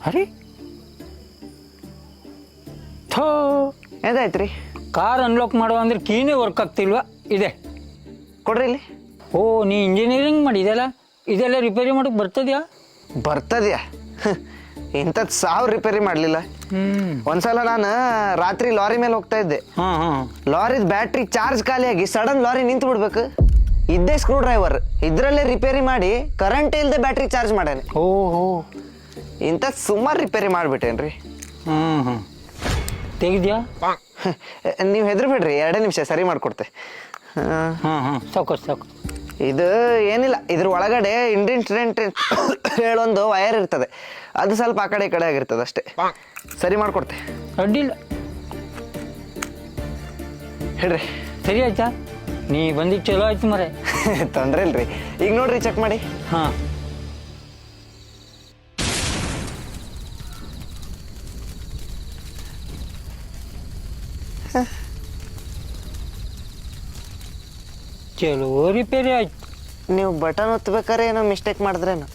ಅರೆ ಥೋ ಏನಾಯ್ತು ರೀ? ಕಾರ್ ಅನ್ಲಾಕ್ ಮಾಡುವ ಅಂದ್ರೆ ಕೀನೇ ವರ್ಕ್ ಆಗ್ತಿಲ್ವಾ? ಇದೆ ಕೊಡ್ರಿ ಇಲ್ಲಿ. ಓ ನೀ ಇಂಜಿನಿಯರಿಂಗ್ ಮಾಡಿದೆಲ್ಲ, ಇದೆಲ್ಲ ರಿಪೇರಿ ಮಾಡೋಕೆ ಬರ್ತದ್ಯಾ? ಬರ್ತದ್ಯಾ? ಇಂಥದ್ದು 1000 ರಿಪೇರಿ ಮಾಡಲಿಲ್ಲ. ಒಂದ್ಸಲ ನಾನು ರಾತ್ರಿ ಲಾರಿ ಮೇಲೆ ಹೋಗ್ತಾ ಇದ್ದೆ. ಲಾರಿದ ಬ್ಯಾಟ್ರಿ ಚಾರ್ಜ್ ಖಾಲಿಯಾಗಿ ಸಡನ್ ಲಾರಿ ನಿಂತು ಬಿಡ್ಬೇಕು. ಇದ್ದೇ ಸ್ಕ್ರೂ ಡ್ರೈವರ್ ಇದ್ರಲ್ಲೇ ರಿಪೇರಿ ಮಾಡಿ ಕರೆಂಟ್ ಇಲ್ಲದೆ ಬ್ಯಾಟ್ರಿ ಚಾರ್ಜ್ ಮಾಡ್ಯಾನೆ. ಓಹೋ, ಇಂಥದ್ದು ಸುಮಾರು ರಿಪೇರಿ ಮಾಡಿಬಿಟ್ಟೇನ್ರಿ. ತೆಗಿದ್ಯಾ? ನೀವು ಹೆದರ್ಬೇಡ್ರಿ, 2 ನಿಮಿಷ ಸರಿ ಮಾಡಿಕೊಡ್ತೆ. ಸಾಕು ಸಾಕು. ಇದು ಏನಿಲ್ಲ, ಇದ್ರ ಒಳಗಡೆ ಇಂಡಿಯನ್ ಹೇಳೊಂದು ವಯರ್ ಇರ್ತದೆ, ಅದು ಸ್ವಲ್ಪ ಆ ಕಡೆ ಈ ಕಡೆ ಆಗಿರ್ತದೆ ಅಷ್ಟೇ. ಸರಿ ಮಾಡಿಕೊಡ್ತೆ. ಅಡ್ಡಿಲ್ಲ, ಹೇಳ್ರಿ. ಸರಿ ಆಯ್ತಾ? ನೀ ಬಂದಿದ್ದು ಚಲೋ ಆಯ್ತು ಮರೆ. ತೊಂದರೆ ಇಲ್ರಿ. ಈಗ ನೋಡ್ರಿ, ಚೆಕ್ ಮಾಡಿ. ಹಾಂ, ಚಲೋ ರಿಪೇರಿ ಆಯ್ತು. ನೀವು ಬಟನ್ ಒತ್ತಬೇಕಾರೆ ಏನೋ ಮಿಸ್ಟೇಕ್ ಮಾಡಿದ್ರೇನು?